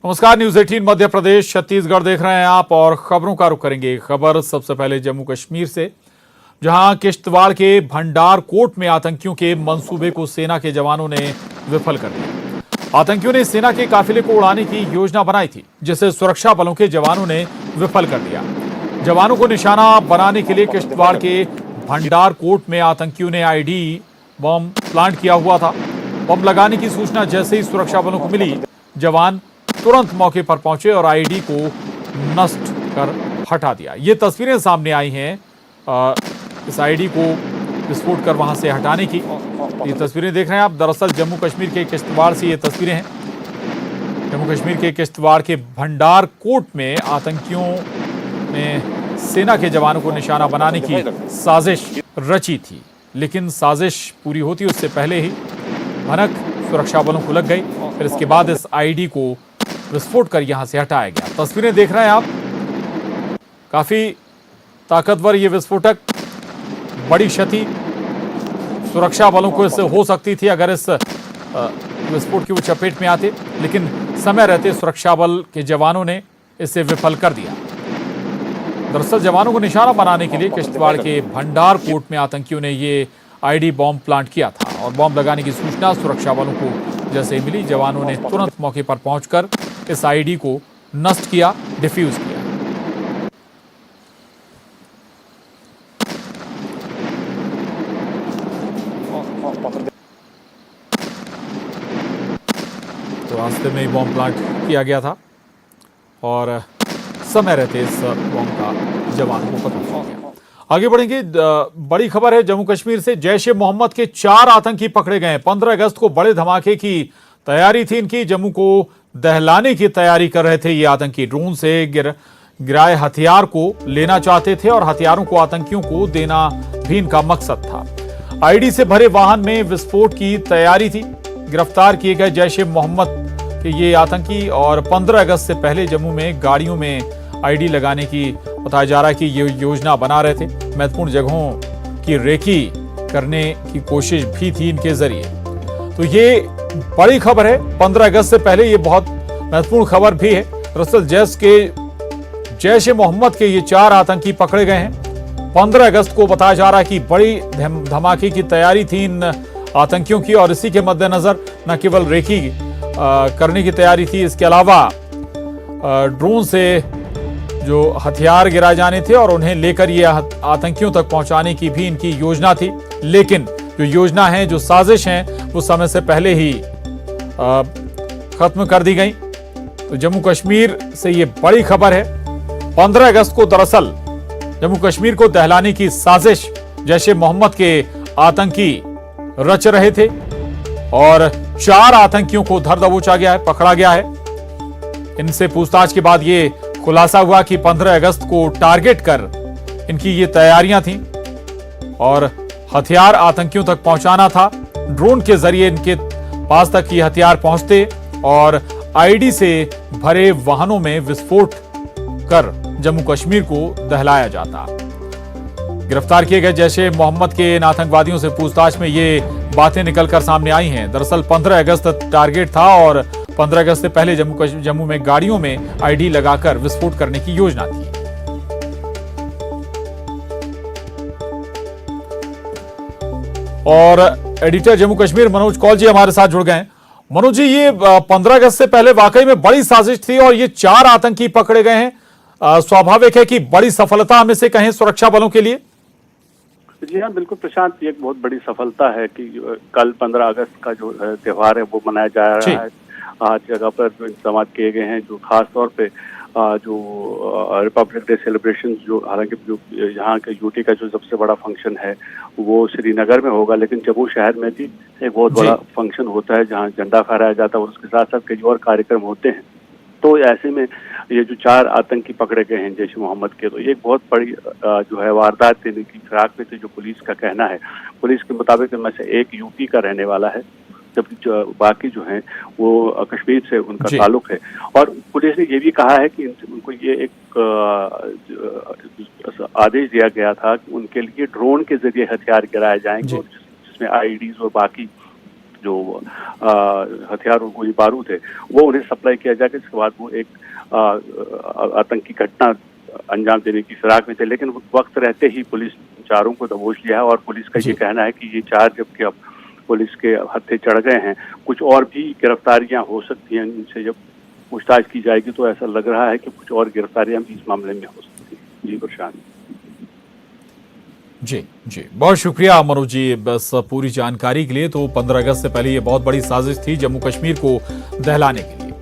नमस्कार, न्यूज 18 मध्य प्रदेश छत्तीसगढ़ देख रहे हैं आप और खबरों का रुख करेंगे। खबर सबसे पहले जम्मू कश्मीर से, जहां किश्तवाड़ के भंडार कोट में आतंकियों के मंसूबे को सेना के जवानों ने विफल कर दिया। आतंकियों ने सेना के काफिले को उड़ाने की योजना बनाई थी, जिसे सुरक्षा बलों के जवानों ने विफल कर दिया। जवानों को निशाना बनाने के लिए किश्तवाड़ के भंडार कोट में आतंकियों ने आईडी बम प्लांट किया हुआ था। बम लगाने की सूचना जैसे ही सुरक्षा बलों को मिली, जवान तुरंत मौके पर पहुंचे और आईडी को नष्ट कर हटा दिया। ये तस्वीरें सामने आई हैं इस आईडी को विस्फोट कर वहां से हटाने की। ये तस्वीरें देख रहे हैं आप, दरअसल जम्मू कश्मीर के किश्तवाड़ से ये तस्वीरें हैं। जम्मू कश्मीर के किश्तवाड़ के भंडार कोट में आतंकियों ने सेना के जवानों को निशाना बनाने की साजिश रची थी, लेकिन साजिश पूरी होती उससे पहले ही भनक सुरक्षा बलों को लग गई। फिर इसके बाद इस आईडी को विस्फोट कर यहां से हटाया गया। तस्वीरें देख रहे हैं आप, काफी ताकतवर ये विस्फोटक, बड़ी क्षति सुरक्षा बलों को इससे हो सकती थी अगर इस विस्फोट की वो चपेट में आते, लेकिन समय रहते सुरक्षा बल के जवानों ने इसे विफल कर दिया। दरअसल जवानों को निशाना बनाने के लिए किश्तवाड़ के भंडार कोट में आतंकियों ने ये आईडी बॉम्ब प्लांट किया था और बॉम्ब लगाने की सूचना सुरक्षा बलों को जैसे मिली, जवानों ने तुरंत मौके पर पहुंचकर इस आईडी को नष्ट किया, डिफ्यूज किया। तो रास्ते में ही बॉम्ब प्लांट किया गया था और समय रहते इस बॉम्ब का जवानों को पता चल गया। आगे बढ़ेंगे, बड़ी खबर है जम्मू कश्मीर से। जैश ए मोहम्मद के 4 आतंकी पकड़े गए। 15 अगस्त को बड़े धमाके की तैयारी थी इनकी। जम्मू को दहलाने की तैयारी कर रहे थे ये आतंकी। ड्रोन से गिराए हथियार को लेना चाहते थे और हथियारों को आतंकियों को देना भी इनका मकसद था। आईडी से भरे वाहन में विस्फोट की तैयारी थी। गिरफ्तार किए गए जैश ए मोहम्मद के ये आतंकी और 15 अगस्त से पहले जम्मू में गाड़ियों में आईडी लगाने की बताया जा रहा है कि ये योजना बना रहे थे। महत्वपूर्ण जगहों की रेकी करने की कोशिश भी थी इनके जरिए। तो ये बड़ी खबर है, 15 अगस्त से पहले ये बहुत महत्वपूर्ण खबर भी है। दरअसल जैश ए मोहम्मद के ये 4 आतंकी पकड़े गए हैं। 15 अगस्त को बताया जा रहा है कि बड़ी धमाके की तैयारी थी इन आतंकियों की और इसी के मद्देनजर न केवल रेकी करने की तैयारी थी, इसके अलावा ड्रोन से जो हथियार गिराए जाने थे और उन्हें लेकर ये आतंकियों तक पहुंचाने की भी इनकी योजना थी। लेकिन जो योजना है, जो साजिश है, वो समय से पहले ही खत्म कर दी गई। तो जम्मू कश्मीर से ये बड़ी खबर है। 15 अगस्त को दरअसल जम्मू कश्मीर को दहलाने की साजिश जैश ए मोहम्मद के आतंकी रच रहे थे और 4 आतंकियों को धर दबोचा गया है, पकड़ा गया है। इनसे पूछताछ के बाद ये खुलासा हुआ कि 15 अगस्त को टारगेट कर इनकी ये तैयारियां थीं और हथियार आतंकियों तक पहुंचाना था। ड्रोन के जरिए इनके पास तक ये हथियार पहुंचते और आईडी से भरे वाहनों में विस्फोट कर जम्मू कश्मीर को दहलाया जाता। गिरफ्तार किए गए जैश ए मोहम्मद के इन आतंकवादियों से पूछताछ में ये बातें निकलकर सामने आई हैं। दरअसल 15 अगस्त टारगेट था और 15 अगस्त से पहले जम्मू में गाड़ियों में आईडी लगाकर विस्फोट करने की योजना थी। और एडिटर जम्मू कश्मीर मनोज कौल जी हमारे साथ जुड़ गए हैं। मनोज जी, ये 15 अगस्त से पहले वाकई में बड़ी साजिश थी और ये 4 आतंकी पकड़े गए हैं। स्वाभाविक है कि बड़ी सफलता हमें से कहें सुरक्षा बलों के लिए। जी हाँ, बिल्कुल प्रशांत, ये एक बहुत बड़ी सफलता है कि कल 15 अगस्त का जो त्योहार है वो मनाया जा रहा है। आज जगह पर जो इंतजाम किए गए हैं, जो खास तौर पे जो रिपब्लिक डे सेलिब्रेशन, जो हालांकि जो यहाँ के यूटी का जो सबसे बड़ा फंक्शन है वो श्रीनगर में होगा, लेकिन जम्मू शहर में भी एक बहुत बड़ा फंक्शन होता है जहाँ झंडा फहराया जाता है और उसके साथ साथ कई और कार्यक्रम होते हैं। तो ऐसे में ये जो 4 आतंकी पकड़े गए हैं जैश ए मोहम्मद के, तो ये एक बहुत बड़ी जो है वारदात देने की फिराक में थी, जो पुलिस का कहना है। पुलिस के मुताबिक इनमें से एक यूपी का रहने वाला है, जबकि बाकी जो हैं वो कश्मीर से उनका ताल्लुक है। और पुलिस ने ये भी कहा है कि उनको ये एक आदेश दिया गया था कि उनके लिए ड्रोन के जरिए हथियार गिराए जाएंगे, जिसमें आईडीज और बाकी जो हथियार और गोली बारूद है वो उन्हें सप्लाई किया जाएगा। इसके बाद वो एक आतंकी घटना अंजाम देने की फिराक में थे, लेकिन वक्त रहते ही पुलिस चारों को दबोच लिया है और पुलिस का ये कहना है कि ये चार जबकि अब पुलिस के हत्थे चढ़ गए हैं, कुछ और भी गिरफ्तारियां हो सकती हैं। इनसे जब पूछताछ की जाएगी तो ऐसा लग रहा है कि कुछ और गिरफ्तारियां भी इस मामले में हो सकती हैं। जी प्रशांत। जी बहुत शुक्रिया मनोज जी बस पूरी जानकारी के लिए। तो 15 अगस्त से पहले ये बहुत बड़ी साजिश थी जम्मू कश्मीर को दहलाने के लिए।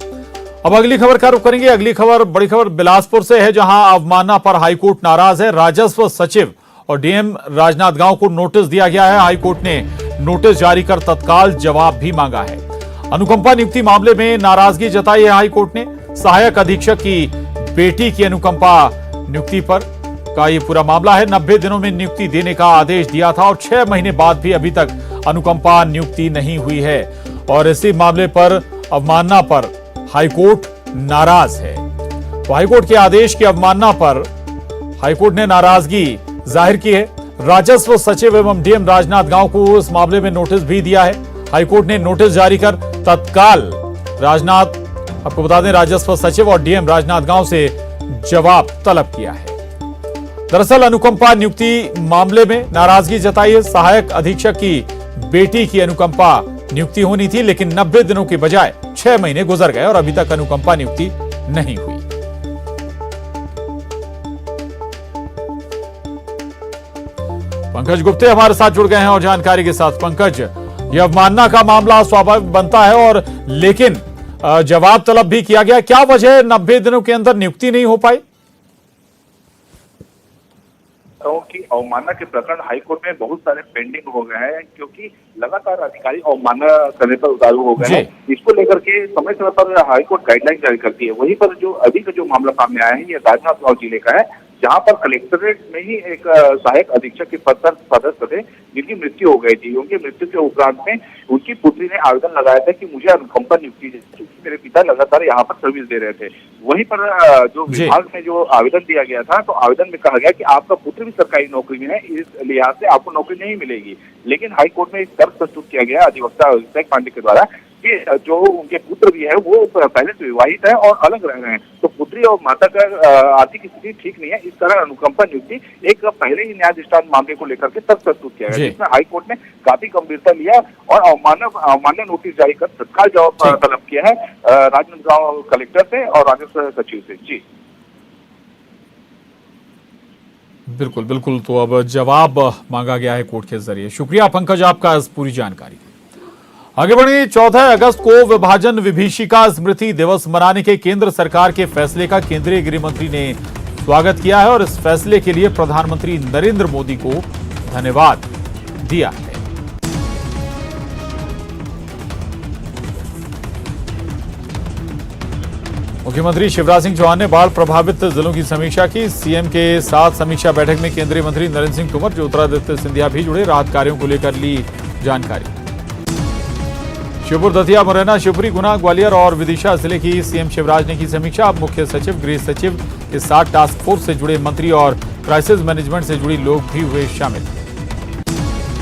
अब अगली खबर का रुख करेंगे। अगली खबर बड़ी खबर बिलासपुर से है, जहां अवमानना पर हाईकोर्ट नाराज है। राजस्व सचिव और डीएम राजनांदगांव को नोटिस दिया गया है। हाईकोर्ट ने नोटिस जारी कर तत्काल जवाब भी मांगा है। अनुकंपा नियुक्ति मामले में नाराजगी जताई है हाईकोर्ट ने। सहायक अधीक्षक की बेटी की अनुकंपा नियुक्ति पर का ये पूरा मामला है। 90 दिनों में नियुक्ति देने का आदेश दिया था और 6 महीने बाद भी अभी तक अनुकंपा नियुक्ति नहीं हुई है और इसी मामले पर अवमानना पर हाईकोर्ट नाराज है। तो हाईकोर्ट के आदेश की अवमानना पर हाईकोर्ट ने नाराजगी जाहिर की है। राजस्व सचिव एवं डीएम राजनांदगांव को इस मामले में नोटिस भी दिया है। हाईकोर्ट ने नोटिस जारी कर तत्काल आपको बता दें राजस्व सचिव और डीएम राजनांदगांव से जवाब तलब किया है। दरअसल अनुकंपा नियुक्ति मामले में नाराजगी जताई है। सहायक अधीक्षक की बेटी की अनुकंपा नियुक्ति होनी थी, लेकिन 90 दिनों के बजाय 6 महीने गुजर गए और अभी तक अनुकंपा नियुक्ति नहीं हुई। पंकज गुप्ते हमारे साथ जुड़ गए हैं और जानकारी के साथ। पंकज, यह अवमानना का मामला स्वाभाविक बनता है और लेकिन जवाब तलब भी किया गया, क्या वजह 90 दिनों के अंदर नियुक्ति नहीं हो पाई? कि अवमानना के प्रकरण हाईकोर्ट में बहुत सारे पेंडिंग हो गए हैं, क्योंकि लगातार अधिकारी अवमानना करने पर उतारू हो गए हैं। इसको लेकर के समय समय पर हाईकोर्ट गाइडलाइन जारी करती है। वहीं पर जो अभी का जो मामला सामने आया है ये राजनांदगांव जिले का है, जहां पर कलेक्टरेट में ही एक सहायक अधीक्षक के पद पर सदस्य थे जिनकी मृत्यु हो गई थी। उनकी मृत्यु के उपरांत में उनकी पुत्री ने आवेदन लगाया था कि मुझे अनुकंपा नियुक्ति चाहिए, मेरे पिता लगातार यहाँ पर सर्विस दे रहे थे। वहीं पर जो विभाग में जो आवेदन दिया गया था, तो आवेदन में कहा गया कि आपका पुत्र भी सरकारी नौकरी में है, इस लिहाज से आपको नौकरी नहीं मिलेगी। लेकिन हाईकोर्ट में एक तर्क प्रस्तुत किया गया अधिवक्ता विवेक पांडे के द्वारा कि जो उनके पुत्र भी है वो पहले से विवाहित है और अलग रह रहे हैं, तो पुत्री और माता का आर्थिक स्थिति ठीक नहीं है, इस तरह अनुकंपा नियुक्ति एक पहले ही न्याय दृष्टांत मामले को लेकर के तर्क प्रस्तुत किया गया, जिसमें हाईकोर्ट ने काफी गंभीरता लिया और अवमानना नोटिस जारी कर तत्काल जवाब तलब किया है राजनांदगांव कलेक्टर से और राजस्व सचिव से। जी बिल्कुल। तो अब जवाब मांगा गया है कोर्ट के जरिए। शुक्रिया पंकज आपका इस पूरी जानकारी। आगे बढ़े। 14 अगस्त को विभाजन विभीषिका स्मृति दिवस मनाने के केंद्र सरकार के फैसले का केंद्रीय गृह मंत्री ने स्वागत किया है और इस फैसले के लिए प्रधानमंत्री नरेंद्र मोदी को धन्यवाद दिया है। मुख्यमंत्री शिवराज सिंह चौहान ने बाढ़ प्रभावित जिलों की समीक्षा की। सीएम के साथ समीक्षा बैठक में केंद्रीय मंत्री नरेंद्र सिंह तोमर, ज्योतिरादित्य सिंधिया भी जुड़े। राहत कार्यों को लेकर ली जानकारी। श्योपुर, दतिया, मुरैना, शिवपुरी, गुना, ग्वालियर और विदिशा जिले की सीएम शिवराज ने की समीक्षा। अब मुख्य सचिव, गृह सचिव के साथ टास्क फोर्स से जुड़े मंत्री और क्राइसिस मैनेजमेंट से जुड़ी लोग भी हुए शामिल।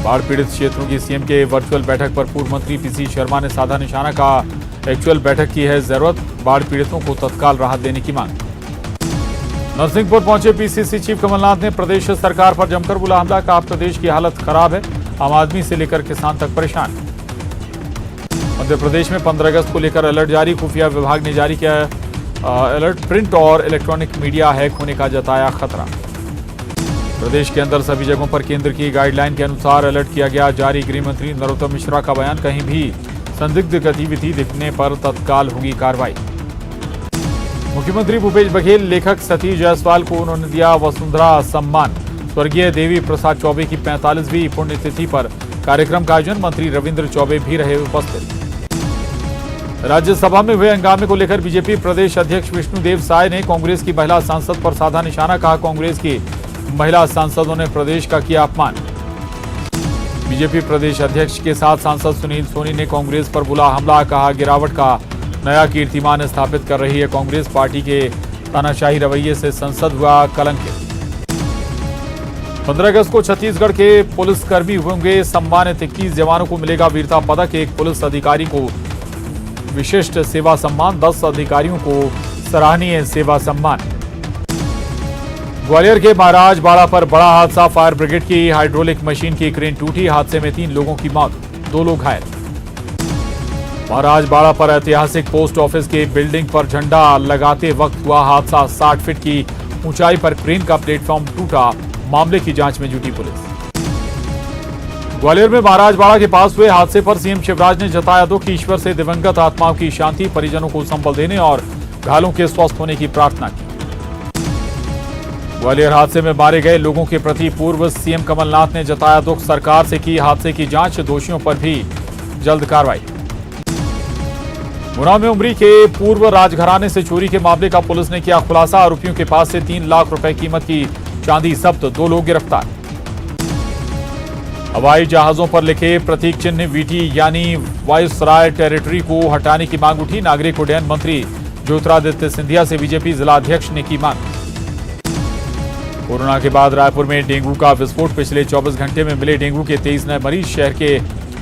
बाढ़ पीड़ित क्षेत्रों की सीएम के वर्चुअल बैठक पर पूर्व मंत्री पीसी शर्मा ने साधा निशाना का एक्चुअल बैठक की है जरूरत, बाढ़ पीड़ितों को तत्काल राहत देने की मांग। नरसिंहपुर पहुंचे पीसीसी चीफ कमलनाथ ने प्रदेश सरकार पर जमकर बोला हमला, कहा प्रदेश की हालत खराब है, आम आदमी से लेकर किसान तक परेशान। मध्य प्रदेश में 15 अगस्त को लेकर अलर्ट जारी, खुफिया विभाग ने जारी किया अलर्ट, प्रिंट और इलेक्ट्रॉनिक मीडिया हैक होने का जताया खतरा। प्रदेश के अंदर सभी जगहों पर केंद्र की गाइडलाइन के अनुसार अलर्ट किया गया जारी। गृह मंत्री नरोत्तम मिश्रा का बयान, कहीं भी संदिग्ध गतिविधि दिखने पर तत्काल होगी कार्रवाई। मुख्यमंत्री भूपेश बघेल, लेखक सतीश जायसवाल को उन्होंने दिया वसुंधरा सम्मान। स्वर्गीय देवी प्रसाद चौबे की 45वीं पुण्यतिथि पर कार्यक्रम का आयोजन, मंत्री रविंद्र चौबे भी रहे उपस्थित। राज्यसभा में हुए हंगामे को लेकर बीजेपी प्रदेश अध्यक्ष विष्णुदेव साय ने कांग्रेस की महिला सांसद पर साधा निशाना, कहा कांग्रेस की महिला सांसदों ने प्रदेश का किया अपमान। बीजेपी प्रदेश अध्यक्ष के साथ सांसद सुनील सोनी ने कांग्रेस पर बोला हमला, कहा गिरावट का नया कीर्तिमान स्थापित कर रही है कांग्रेस, पार्टी के तानाशाही रवैये से संसद हुआ कलंकित। 15 अगस्त को छत्तीसगढ़ के पुलिसकर्मी होंगे सम्मानित। 21 जवानों को मिलेगा वीरता पदक। एक पुलिस अधिकारी को विशिष्ट सेवा सम्मान, 10 अधिकारियों को सराहनीय सेवा सम्मान। ग्वालियर के महाराज बाड़ा पर बड़ा हादसा। फायर ब्रिगेड की हाइड्रोलिक मशीन की क्रेन टूटी। हादसे में 3 लोगों की मौत, 2 लोग घायल। महाराज बाड़ा पर ऐतिहासिक पोस्ट ऑफिस के बिल्डिंग पर झंडा लगाते वक्त हुआ हादसा। 60 फीट की ऊंचाई पर क्रेन का प्लेटफॉर्म टूटा। मामले की जांच में जुटी पुलिस। ग्वालियर में महाराज बाड़ा के पास हुए हादसे पर सीएम शिवराज ने जताया दुख। ईश्वर से दिवंगत आत्माओं की शांति, परिजनों को संबल देने और घायलों के स्वस्थ होने की प्रार्थना की। ग्वालियर हादसे में मारे गए लोगों के प्रति पूर्व सीएम कमलनाथ ने जताया दुख। सरकार से की हादसे की जांच, दोषियों पर भी जल्द कार्रवाई। गुना में उमरी के पूर्व राजघराने से चोरी के मामले का पुलिस ने किया खुलासा। आरोपियों के पास से 3 लाख रुपए कीमत की चांदी जब्त, 2 लोग गिरफ्तार। हवाई जहाजों पर लिखे प्रतीक चिन्ह वीटी यानी वायसराय टेरिटरी को हटाने की मांग उठी। नागरिक उड्डयन मंत्री ज्योतिरादित्य सिंधिया से बीजेपी जिला अध्यक्ष ने की मांग। कोरोना के बाद रायपुर में डेंगू का विस्फोट। पिछले 24 घंटे में मिले डेंगू के 23 नए मरीज। शहर के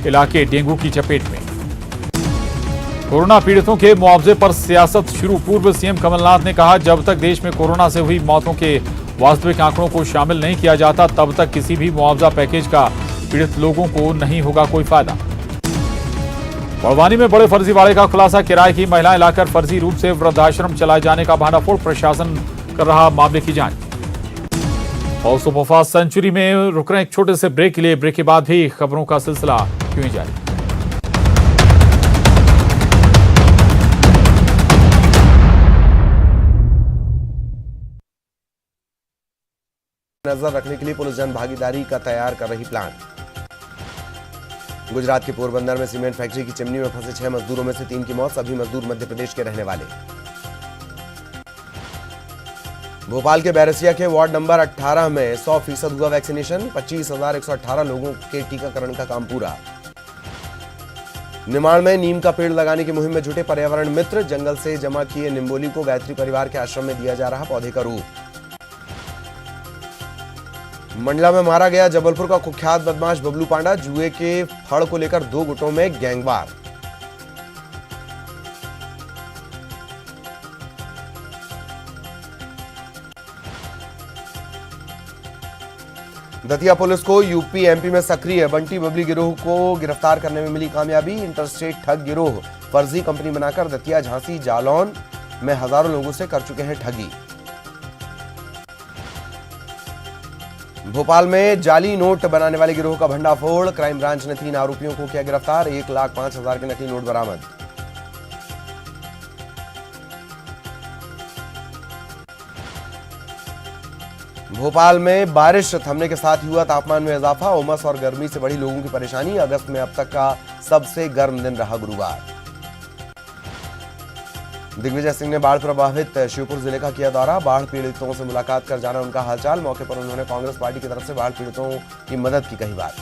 इलाके डेंगू की चपेट में। कोरोना पीड़ितों के मुआवजे पर सियासत शुरू। पूर्व सीएम कमलनाथ ने कहा, जब तक देश में कोरोना से हुई मौतों के वास्तविक आंकड़ों को शामिल नहीं किया जाता, तब तक किसी भी मुआवजा पैकेज का पीड़ित लोगों को नहीं होगा कोई फायदा। बड़वानी में बड़े फर्जीवाड़े का खुलासा। किराए की महिलाएं लाकर फर्जी रूप से वृद्धाश्रम चलाए जाने का भांडाफोड़। प्रशासन कर रहा मामले की जांच। और सुपरफास्ट सेंचुरी में रुक रहे एक छोटे से ब्रेक के लिए। ब्रेक के बाद भी खबरों का सिलसिला क्यों ही जारी। नजर रखने के लिए पुलिस जन भागीदारी का तैयार कर रही प्लान। गुजरात के पोरबंदर में सीमेंट फैक्ट्री की चिमनी में फंसे 6 मजदूरों में से 3 की मौत। सभी मजदूर मध्य प्रदेश के रहने वाले। भोपाल के बैरसिया के वार्ड नंबर 18 में 100% हुआ वैक्सीनेशन। 25,118 लोगों के टीकाकरण का काम पूरा। निमाड़ में नीम का पेड़ लगाने की मुहिम में जुटे पर्यावरण मित्र। जंगल से जमा किए निम्बोली को गायत्री परिवार के आश्रम में दिया जा रहा पौधे का रूप। मंडला में मारा गया जबलपुर का कुख्यात बदमाश बबलू पांडा। जुए के फड़ को लेकर 2 गुटों में गैंगवार। दतिया पुलिस को यूपी एमपी में सक्रिय बंटी बबली गिरोह को गिरफ्तार करने में मिली कामयाबी। इंटरस्टेट ठग गिरोह फर्जी कंपनी बनाकर दतिया, झांसी, जालौन में हजारों लोगों से कर चुके हैं ठगी। भोपाल में जाली नोट बनाने वाले गिरोह का भंडाफोड़। क्राइम ब्रांच ने 3 आरोपियों को किया गिरफ्तार। 1,05,000 के नकली नोट बरामद। भोपाल में बारिश थमने के साथ हुआ तापमान में इजाफा। उमस और गर्मी से बढ़ी लोगों की परेशानी। अगस्त में अब तक का सबसे गर्म दिन रहा गुरुवार। दिग्विजय सिंह ने बाढ़ प्रभावित शिवपुर जिले का किया दौरा। बाढ़ पीड़ितों से मुलाकात कर जाना उनका हालचाल। मौके पर उन्होंने कांग्रेस पार्टी की तरफ से बाढ़ पीड़ितों की मदद की कही बात।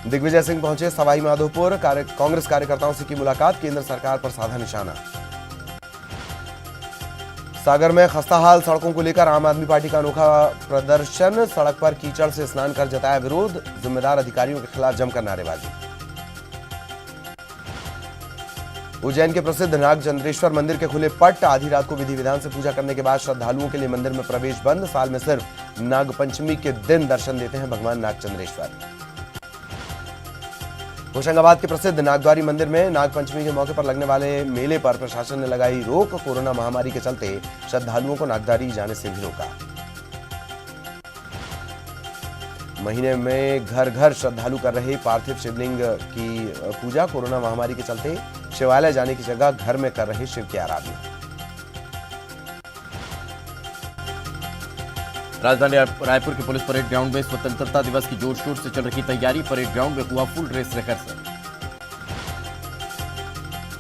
दिग्विजय सिंह पहुंचे सवाई माधोपुर। कांग्रेस कार्यकर्ताओं से की मुलाकात। केंद्र सरकार पर साधा निशाना। सागर में खस्ताहाल सड़कों को लेकर आम आदमी पार्टी का अनोखा प्रदर्शन। सड़क पर कीचड़ से स्नान कर जताया विरोध। जिम्मेदार अधिकारियों के खिलाफ जमकर नारेबाजी। उज्जैन के प्रसिद्ध नागचंद्रेश्वर मंदिर के खुले पट। आधी रात को विधि विधान से पूजा करने के बाद श्रद्धालुओं के लिए मंदिर में प्रवेश बंद। साल में सिर्फ नागपंचमी के दिन दर्शन देते हैं भगवान नागचंद्रेश्वर। होशंगाबाद के प्रसिद्ध नागद्वारी मंदिर में नागपंचमी के मौके पर लगने वाले मेले पर प्रशासन ने लगाई रोक। कोरोना महामारी के चलते श्रद्धालुओं को नागद्वारी जाने से भी रोका। महीने में घर घर श्रद्धालु कर रहे पार्थिव शिवलिंग की पूजा। कोरोना महामारी के चलते शिवालय जाने की जगह घर में कर रहे शिव की आराधना। राजधानी रायपुर के पुलिस परेड ग्राउंड में स्वतंत्रता दिवस की जोर शोर से चल रही तैयारी। परेड ग्राउंड में हुआ फुल ड्रेस रिहर्सल।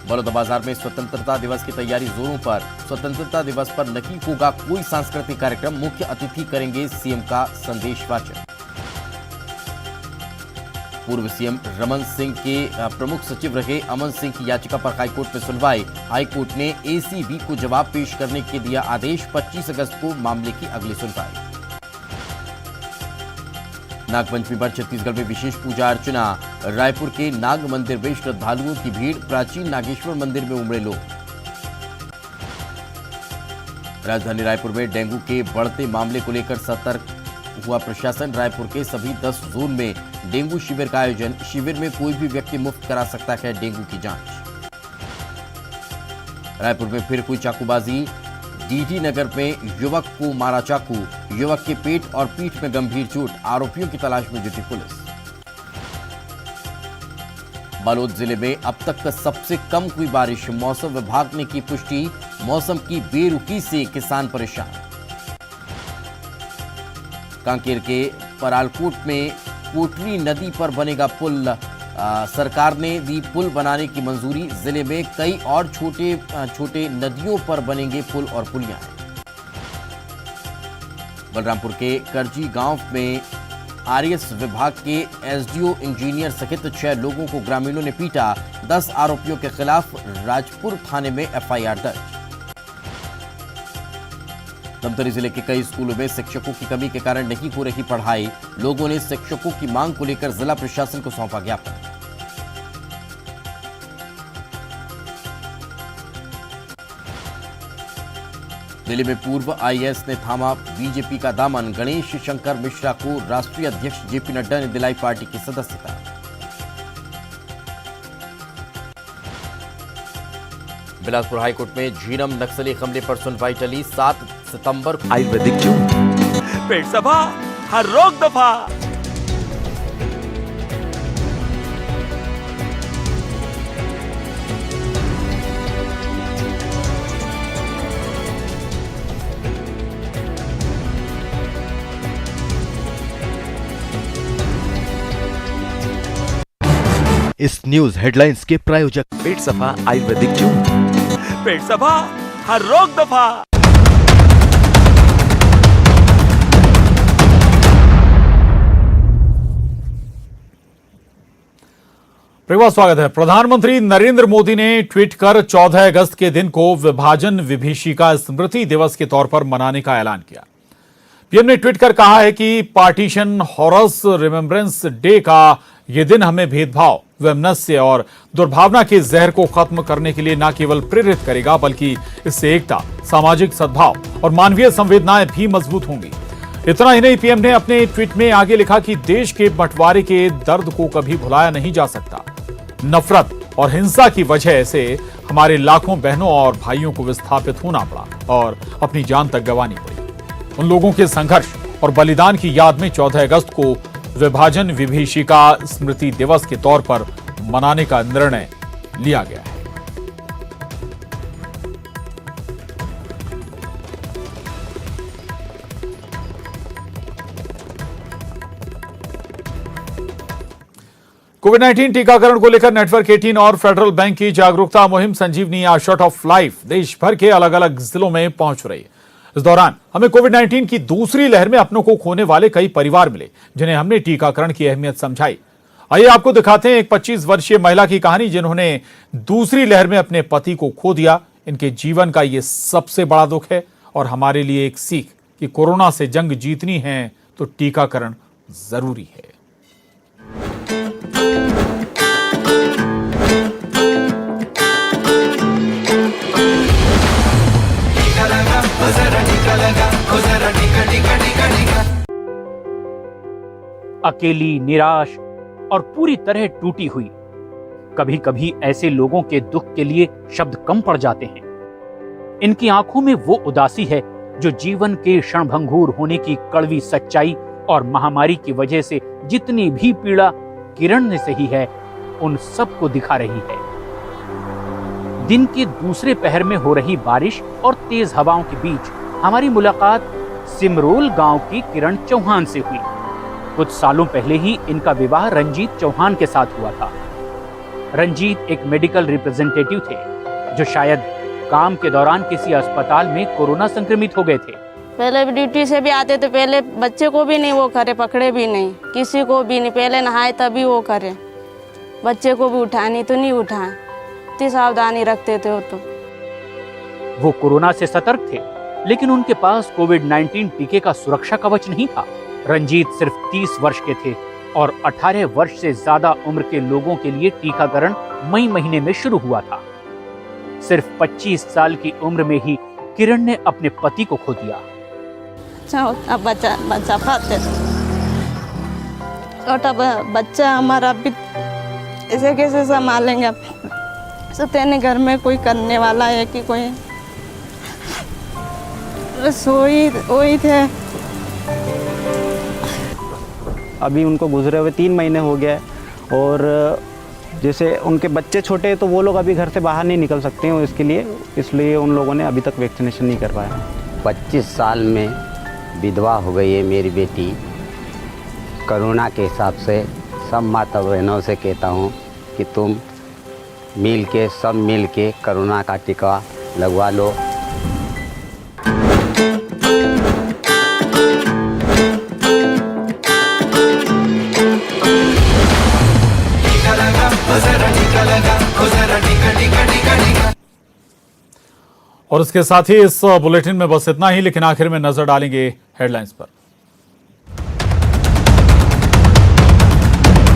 बलौदाबाजार में स्वतंत्रता दिवस की तैयारी जोरों पर। स्वतंत्रता दिवस पर नहीं होगा कोई सांस्कृतिक कार्यक्रम। मुख्य अतिथि करेंगे सीएम का संदेश वाचन। पूर्व सीएम रमन सिंह के प्रमुख सचिव रहे अमन सिंह की याचिका पर हाईकोर्ट में सुनवाई। हाईकोर्ट ने एसीबी को जवाब पेश करने के दिया आदेश। 25 अगस्त को मामले की अगली सुनवाई। नागपंचमी पर छत्तीसगढ़ में विशेष पूजा अर्चना। रायपुर के नाग मंदिर में श्रद्धालुओं की भीड़। प्राचीन नागेश्वर मंदिर में उमड़े लोग। राजधानी रायपुर में डेंगू के बढ़ते मामले को लेकर सतर्क हुआ प्रशासन। रायपुर के सभी 10 जोन में डेंगू शिविर का आयोजन। शिविर में कोई भी व्यक्ति मुफ्त करा सकता है डेंगू की जांच। रायपुर में फिर हुई चाकूबाजी। डीडी नगर में युवक को मारा चाकू। युवक के पेट और पीठ में गंभीर चोट। आरोपियों की तलाश में जुटी पुलिस। बालोद जिले में अब तक का सबसे कम हुई बारिश। मौसम विभाग ने की पुष्टि। मौसम की बेरुखी से किसान परेशान। कांकेर के परालकोट में कोटरी नदी पर बनेगा पुल। सरकार ने दी पुल बनाने की मंजूरी। जिले में कई और छोटे नदियों पर बनेंगे पुल और पुलियां। बलरामपुर के करजी गांव में आरएस विभाग के एसडीओ इंजीनियर सहित 6 लोगों को ग्रामीणों ने पीटा। 10 आरोपियों के खिलाफ राजपुर थाने में एफआईआर दर्ज। धमतरी जिले के कई स्कूलों में शिक्षकों की कमी के कारण नहीं हो रही पढ़ाई। लोगों ने शिक्षकों की मांग को लेकर जिला प्रशासन को सौंपा ज्ञापन। दिल्ली में पूर्व आईएएस ने थामा बीजेपी का दामन। गणेश शंकर मिश्रा को राष्ट्रीय अध्यक्ष जेपी नड्डा ने दिलाई पार्टी की सदस्यता। बिलासपुर हाईकोर्ट में झीरम नक्सली हमले पर सुनवाई चली। 7 सितंबर को आयुर्वेदिक जून पेट सफा हर रोग दफा। इस न्यूज हेडलाइंस के प्रायोजक पेट सफा आयुर्वेदिक जून पेट सफा हर रोग दफा। परिवार स्वागत है। प्रधानमंत्री नरेंद्र मोदी ने ट्वीट कर 14 अगस्त के दिन को विभाजन विभीषिका स्मृति दिवस के तौर पर मनाने का ऐलान किया। पीएम ने ट्वीट कर कहा है कि पार्टीशन हॉरर्स रिमेम्बरेंस डे का यह दिन हमें भेदभाव, वैमनस्य और दुर्भावना के जहर को खत्म करने के लिए न केवल प्रेरित करेगा बल्कि इससे एकता, सामाजिक सद्भाव और मानवीय संवेदनाएं भी मजबूत होंगी। इतना ही नहीं, पीएम ने अपने ट्वीट में आगे लिखा कि देश के बंटवारे के दर्द को कभी भुलाया नहीं जा सकता। नफरत और हिंसा की वजह से हमारे लाखों बहनों और भाइयों को विस्थापित होना पड़ा और अपनी जान तक गंवानी पड़ी। उन लोगों के संघर्ष और बलिदान की याद में 14 अगस्त को विभाजन विभीषिका स्मृति दिवस के तौर पर मनाने का निर्णय लिया गया है। कोविड-19 टीकाकरण को लेकर नेटवर्क 18 और फेडरल बैंक की जागरूकता मुहिम संजीवनी शॉट ऑफ लाइफ देश भर के अलग अलग जिलों में पहुंच रही है। इस दौरान हमें कोविड-19 की दूसरी लहर में अपनों को खोने वाले कई परिवार मिले जिन्हें हमने टीकाकरण की अहमियत समझाई। आइए आपको दिखाते हैं एक 25 वर्षीय महिला की कहानी जिन्होंने दूसरी लहर में अपने पति को खो दिया। इनके जीवन का यह सबसे बड़ा दुख है और हमारे लिए एक सीख कि कोरोना से जंग जीतनी है तो टीकाकरण जरूरी है। अकेली, निराश और पूरी तरह टूटी हुई। कभी कभी ऐसे लोगों के दुख के लिए शब्द कम पड़ जाते हैं। इनकी आंखों में वो उदासी है जो जीवन के क्षणभंगुर होने की कड़वी सच्चाई और महामारी की वजह से जितनी भी पीड़ा किरण ने सही है उन सबको दिखा रही है। दिन के दूसरे पहर में हो रही बारिश और तेज हवाओं के बीच हमारी मुलाकात सिमरोल गांव की किरण चौहान से हुई। कुछ सालों पहले ही इनका विवाह रंजीत चौहान के साथ हुआ था। रंजीत एक मेडिकल रिप्रेजेंटेटिव थे जो शायद काम के दौरान किसी अस्पताल में कोरोना संक्रमित हो गए थे। पहले भी ड्यूटी से भी आते तो पहले बच्चे को भी नहीं वो करे, पकड़े भी नहीं, किसी को भी नहीं, पहले नहाए तभी वो करे, बच्चे को भी उठाए नहीं तो नहीं उठाए, इतनी सावधानी रखते थे वो तो। वो कोरोना से सतर्क थे, लेकिन उनके पास कोविड-19 टीके का सुरक्षा कवच नहीं था। रंजीत सिर्फ 30 वर्ष के थे और 18 वर्ष से ज्यादा उम्र के लोगों के लिए टीकाकरण मई महीने में शुरू हुआ था। सिर्फ 25 साल की उम्र में ही किरण ने अपने पति को खो दिया। अब बच्चा पाते छोटा बच्चा हमारा भी इसे कैसे संभालेंगे अब? सत्याने घर में कोई करने वाला है कि कोई रसोई वही थे। अभी उनको गुजरे हुए 3 महीने हो गया है और जैसे उनके बच्चे छोटे हैं तो वो लोग अभी घर से बाहर नहीं निकल सकते हैं इसलिए उन लोगों ने अभी तक वैक्सीनेशन नहीं करवाया। 25 साल में विधवा हो गई है मेरी बेटी। कोरोना के हिसाब से सब माता बहनों से कहता हूँ कि तुम सब मिल के कोरोना का टीका लगवा लो। और इसके साथ ही इस बुलेटिन में बस इतना ही, लेकिन आखिर में नजर डालेंगे हेडलाइंस पर।